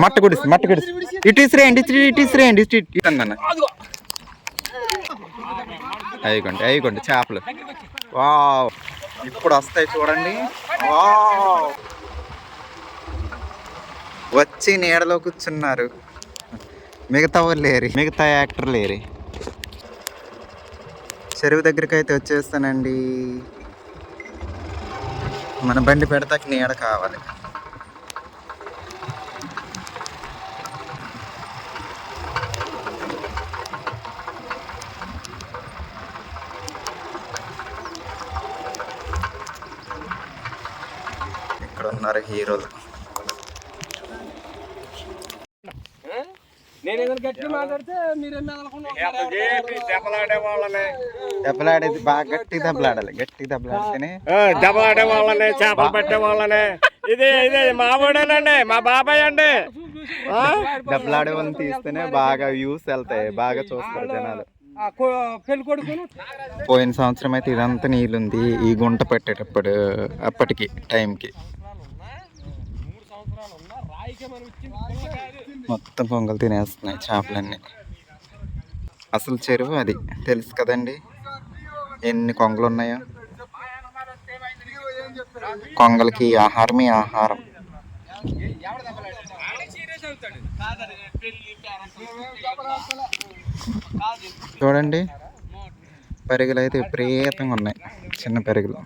మట్ట గుడిసి ఇటు ఇసిరేయండి ఇటు అన్న అయికోండి చేపలు. వావ్, ఇప్పుడు వస్తాయి చూడండి. వావ్, వచ్చి నీడలో కూర్చున్నారు. మిగతా వాళ్ళు లేరు, మిగతా యాక్టర్ లేరు. చెరువు దగ్గరికి అయితే వచ్చేస్తానండి. మన బండి పెడతాకి నీడ కావాలి. ఇక్కడ ఉన్నారు హీరోలు. దెబ్బలాడేది బాగా గట్టి దెబ్బలాడాలి. గట్టి దెబ్బలాడితేనే దెబ్బలాడే వాళ్ళనే, చేపలు పట్టే వాళ్ళనే. ఇదే మా వాడేనండి, మా బాబాయ్ అండి. దెబ్బలాడే వాళ్ళని తీస్తేనే బాగా వ్యూస్ వెళ్తాయి, బాగా చూస్తారు జనాలు. పోయిన సంవత్సరం అయితే ఇదంతా నీళ్ళుంది ఈ గుంట పట్టేటప్పుడు. అప్పటికి టైంకి మొత్తం పొంగలు తినేస్తున్నాయి చేపలన్నీ. అసలు చెరువు అది తెలుసు కదండి, ఎన్ని కొంగలు ఉన్నాయో. కొంగలకి ఆహారమే ఆహారం. చూడండి, పెరుగులు అయితే విపరీతంగా ఉన్నాయి, చిన్న పెరుగులు.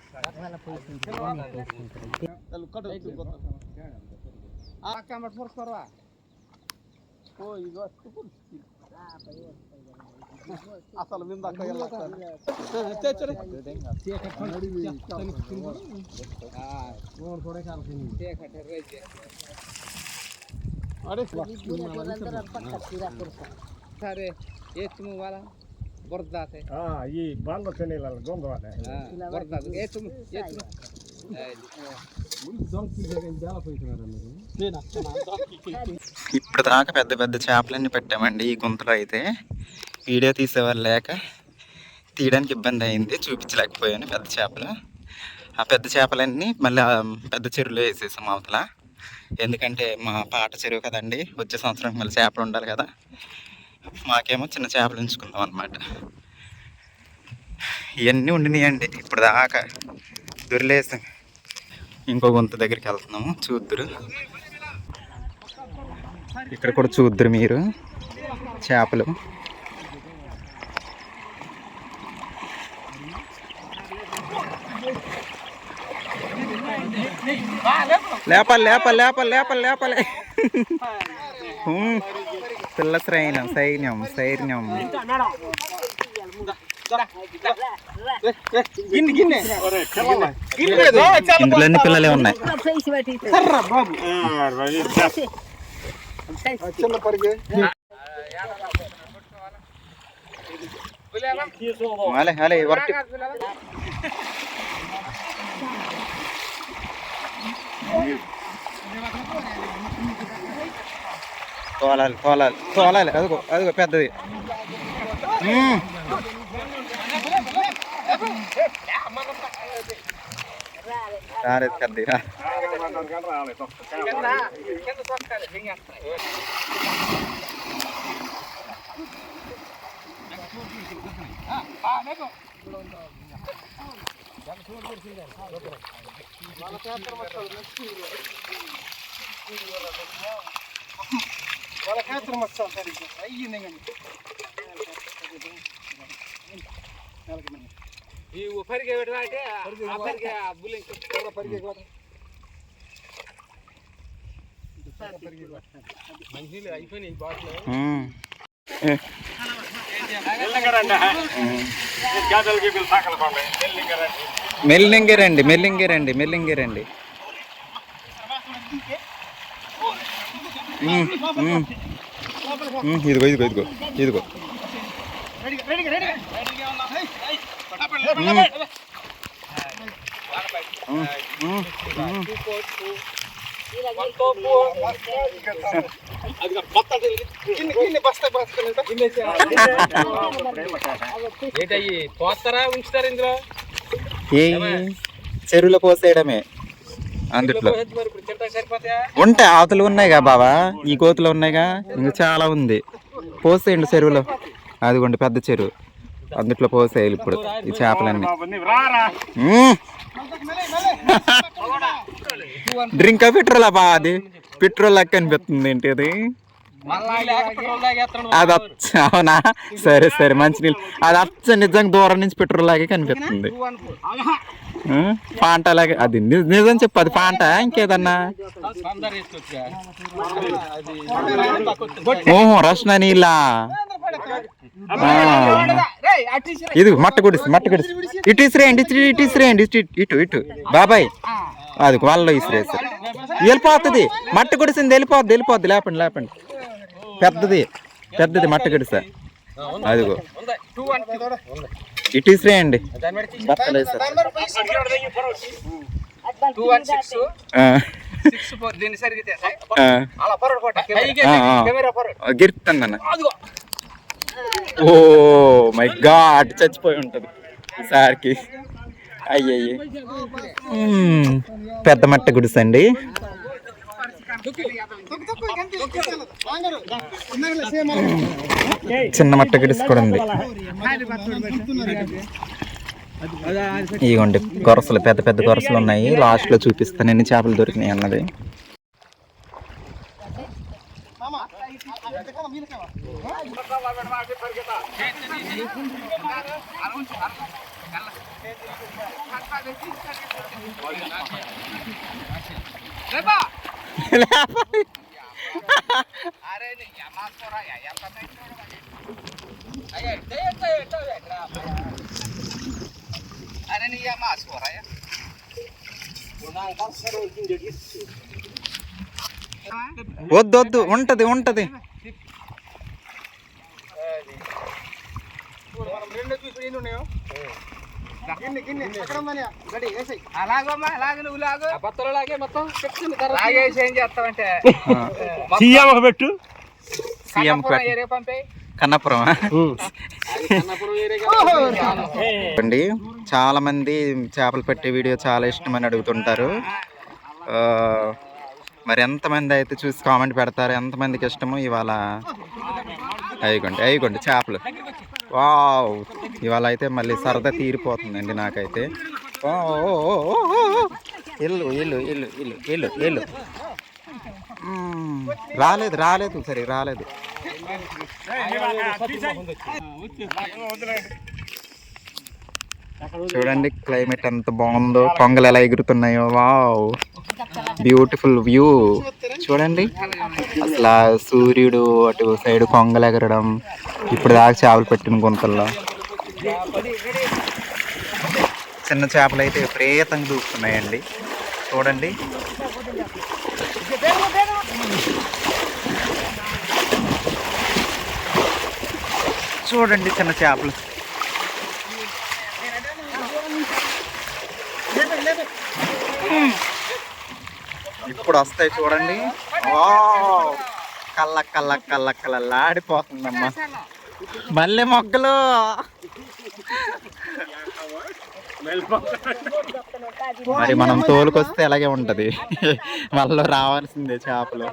అసలు సరే ఈ బండ ఇప్పుడు దాకా పెద్ద పెద్ద చేపలన్నీ పెట్టామండి ఈ గుంతలో. అయితే వీడియో తీసేవాళ్ళు లేక తీయడానికి ఇబ్బంది అయింది, చూపించలేకపోయాను పెద్ద చేపలు. ఆ పెద్ద చేపలన్నీ మళ్ళీ పెద్ద చెరువులో వేసేసాం అవతల. ఎందుకంటే మా పాట చెరువు కదండి, వచ్చే సంవత్సరం మళ్ళీ చేపలు ఉండాలి కదా. మాకేమో చిన్న చేపలు ఉంచుకుందాం అన్నమాట. ఇవన్నీ ఉండినాయండి ఇప్పుడు దాకా. దొరిలేసాం. ఇంకో గుంత దగ్గరికి వెళ్తున్నాము, చూద్దురు. ఇక్కడ కూడా చూద్దురు మీరు చేపలు. లేపాలి లేపాలి లేపాలి లేపాలి లేపాలి. పిల్ల సైన్యం సైన్యం సైన్యం. ఇందులో అన్ని పిల్లలే ఉన్నాయి. తోలాలి తోలాలి తోలాలి. అదిగో అదిగో పెద్దది. రాలేదు పెద్దది. ఈ ఉపరికి పెట్టాలంటే మంచినీళ్ళు అయిపోయినాయి బాటిల్. మెల్లింగే రండి మెల్లింగే రండి మెల్లింగే రండి. ఇదిగో ఇదిగో ఇదిగో ఇదిగో. చెరువులో పోసేయడమే. అందుట్లో మరి ఇప్పుడు తింటా సరిపోతాయా? ఉంటాయి, అవతలు ఉన్నాయిగా బావా, ఈ కోతులు ఉన్నాయిగా, ఇంకా చాలా ఉంది. పోసేయండి చెరువులో, అదిగోండి పెద్ద చెరువు, అందుట్లో పోసేయాలి ఇప్పుడు ఈ చేపలన్నీ. డ్రింక్ పెట్రోలా బా, అది పెట్రోల్ లెక్క అనిపిస్తుంది ఏంటి అది? అది అచ్చ, అవునా, సరే సరే మంచినీళ్ళు, అది అచ్చ నిజంగా దూరం నుంచి పెట్రోల్ లాగే కనిపిస్తుంది. పాంట లాగే, అది నిజం చెప్పు, అది పాంట ఇంకేదన్నా? ఓహో రష్ణ నీళ్ళ, ఇది మట్ట గుడిసి ఇటు ఇసిరేయండి, ఇటు ఇసిరేయండి, ఇటు ఇటు బాబాయ్, అది వాళ్ళలో ఇసిరేసారు, వెళ్ళిపోతుంది మట్ట గుడిసింది, వెళ్ళిపోద్ది లేపండి పెద్దది మట్ట గుడిస, అదిగో ఇటు ఇసిరేయండి. గిరుతుందన్న, ఓ మై గాడ్ చచ్చిపోయి ఉంటది సార్కి. అయ్యయ్యి, పెద్ద మట్ట గుడిసండి. చిన్న మట్ట గుడిసి కూడా ఉంది. ఇదిగోండి గొరసలు, పెద్ద గొరసలు ఉన్నాయి, లాస్ట్ లో చూపిస్తాను ఎన్ని చేపలు దొరికినాయి అన్నది. వద్దు ఉంటది. పెట్టు కన్నపురం అండి. చాలా మంది చేపలు పట్టే వీడియో చాలా ఇష్టమని అడుగుతుంటారు. మరి ఎంతమంది అయితే చూసి కామెంట్ పెడతారు, ఎంతమందికి ఇష్టమో. ఇవాళ అయిగోండి చేపలు, వావ్, ఇవాళ అయితే మళ్ళీ సరదా తీరిపోతుందండి నాకైతే. ఇల్లు రాలేదు సరే రాలేదు. చూడండి క్లైమేట్ ఎంత బాగుందో, కొంగలు ఎలా ఎగురుతున్నాయో, వావ్ బ్యూటిఫుల్ వ్యూ చూడండి. అసలు సూర్యుడు అటు సైడ్ కొంగలు ఎగరడం, ఇప్పుడు దాకా చేపలు పెట్టిన గుంతల్లో చిన్న చేపలు అయితే విపరీతంగా దూకుతున్నాయండి. చూడండి చిన్న చేపలు. ఇప్పుడు వస్తాయి చూడండి, కళ్ళలాడిపోతుందమ్మా. మళ్ళీ మొగ్గలు మరి మనం తోలుకొస్తే అలాగే ఉంటది, మళ్ళీ రావాల్సిందే చేపలు.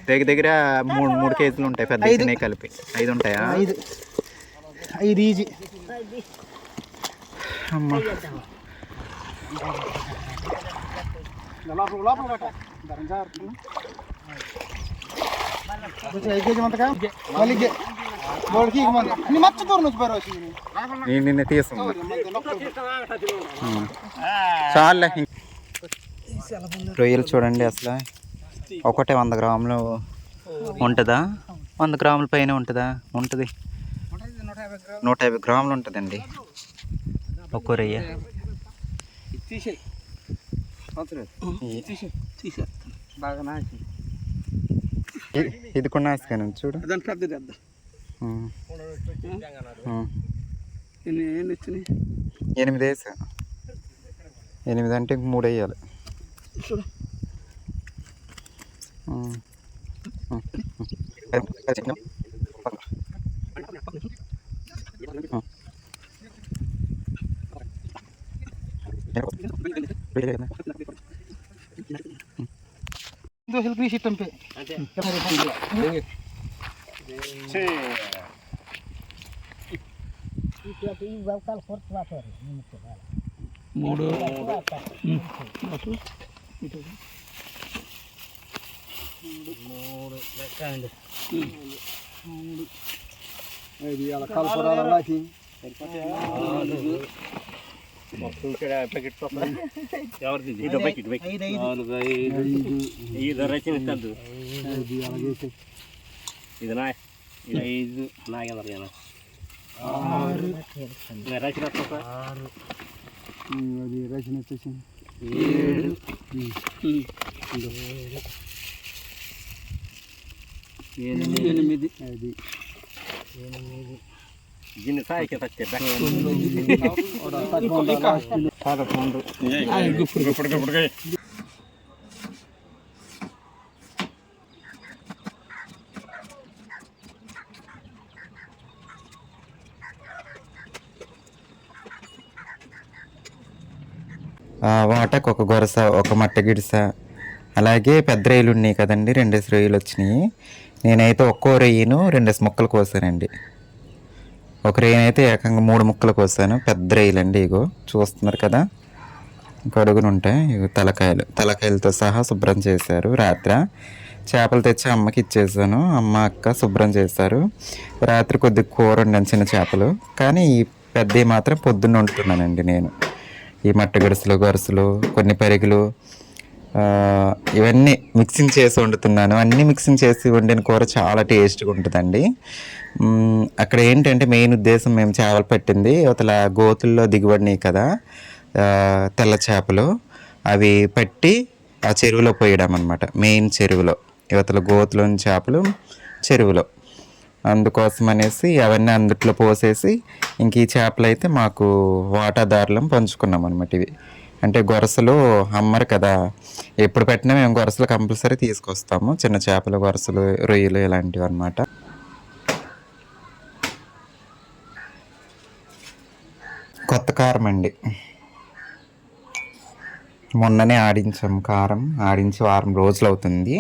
దగ్గర 3 కేజీలు ఉంటాయి, పెద్ద కలిపి 5 ఉంటాయా? 5 ఈజీ. అమ్మా నిన్న తీసుకున్నా చాలే. రొయ్యలు చూడండి, అసలు ఒకటే 100 గ్రాములు ఉంటుందా? 100 గ్రాముల పైన ఉంటుందా? ఉంటుంది, 150 గ్రాములు ఉంటుందండి ఒక్కో రొయ్య. ఇది కూడా నాసుకాను చూడు. 8 వేసా, 8 అంటే 3 వేయాలి. దోశలు క్రీస్ ఇట్టంపే మూడు ఇది నా ఇది 5 నాగేంద్ర రచన అది రచన వచ్చేసింది 8 అది దీన్ని సాయికి తచ్చే వాటకు ఒక గొరస, ఒక మట్ట గిడిస, అలాగే పెద్ద రొయ్యలు ఉన్నాయి కదండి, 2 రొయ్యలు వచ్చినాయి. నేనైతే ఒక్కో రొయ్యను 2 ముక్కలు కోసానండి. ఒక రొయ్యనైతే ఏకంగా 3 ముక్కలు కోసాను. పెద్ద రొయ్యలండి, ఇగో చూస్తున్నారు కదా, కడుగును ఉంటాయి. ఇగో తలకాయలతో సహా శుభ్రం చేశారు. రాత్రి చేపలు తెచ్చి అమ్మకి ఇచ్చేసాను. అమ్మ అక్క శుభ్రం చేశారు. రాత్రి కొద్దిగా కూర వండాను, చిన్న చేపలు. కానీ ఈ పెద్దవి మాత్రం పొద్దున్న వండుతున్నానండి నేను. ఈ మట్ట గొరసలు, కొన్ని పెరుగులు, ఇవన్నీ మిక్సింగ్ చేసి వండుతున్నాను. అన్నీ మిక్సింగ్ చేసి వండిన కూర చాలా టేస్ట్గా ఉంటుందండి. అక్కడ ఏంటంటే మెయిన్ ఉద్దేశం, మేము చేపలు పట్టింది అవతల గోతుల్లో దిగుబడినాయి కదా తెల్ల చేపలు, అవి పట్టి ఆ చెరువులో పోయడం అనమాట. మెయిన్ చెరువులో, యువతల గోతులోని చేపలు చెరువులో, అందుకోసం అనేసి అవన్నీ అందుట్లో పోసేసి ఇంక ఈ చేపలు అయితే మాకు వాటాదారులం పంచుకున్నాం అనమాట. ఇవి అంటే గొరసలు అమ్మరు కదా, ఎప్పుడు పెట్టినా మేము గొరసలు కంపల్సరీ తీసుకొస్తాము. చిన్న చేపలు, గొరసలు, రొయ్యలు ఇలాంటివి అనమాట. కొత్త కారం అండి, మొన్ననే ఆడించాము. కారం ఆడించి వారం రోజులు అవుతుంది.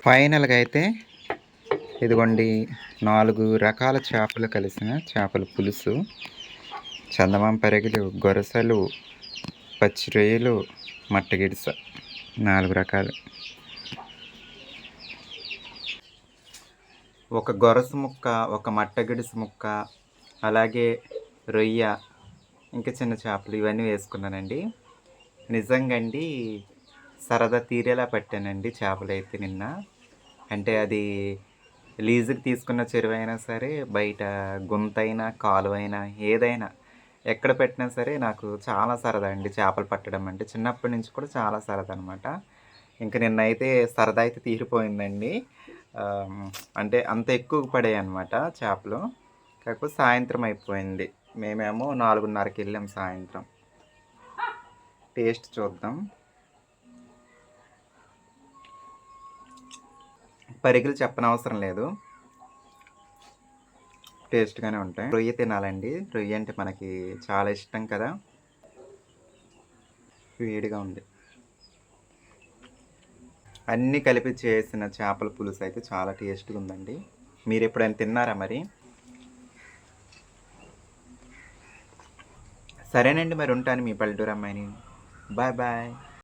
ఫైనల్గా అయితే ఇదిగోండి 4 రకాల చేపలు కలిసిన చేపల పులుసు, చందమామ పెరుగులు, గొరసలు, పచ్చి రొయ్యలు, మట్టగిడిస, 4 రకాలు. ఒక గొరస ముక్క, ఒక మట్టగిడిస ముక్క, అలాగే రొయ్య, ఇంకా చిన్న చేపలు, ఇవన్నీ వేసుకున్నానండి. నిజంగా అండి సరదా తీరేలా పట్టానండి చేపలు అయితే నిన్న. అంటే అది లీజుకి తీసుకున్న చెరువైనా సరే, బయట గుంతైనా, కాలువైనా ఏదైనా ఎక్కడ పెట్టినా సరే నాకు చాలా సరదా అండి చేపలు పట్టడం అంటే. చిన్నప్పటి నుంచి కూడా చాలా సరదా అనమాట. ఇంక నిన్నైతే సరదా అయితే తీరిపోయిందండి. అంటే అంత ఎక్కువ పడాయన్నమాట చేపలు. కాకపోతే సాయంత్రం అయిపోయింది. మేమేమో 4:30కి వెళ్ళాం సాయంత్రం. టేస్ట్ చూద్దాం. పరిగెలు చెప్పనవసరం లేదు, టేస్ట్గానే ఉంటాయి. రొయ్య తినాలండి, రొయ్య అంటే మనకి చాలా ఇష్టం కదా. వేడిగా ఉంది. అన్నీ కలిపి చేసిన చేపల పులుసు అయితే చాలా టేస్ట్గా ఉందండి. మీరు ఎప్పుడైనా తిన్నారా మరి? సరేనండి, మరి ఉంటాను. మీ పల్లెటూరు అమ్మాయిని. Bye bye.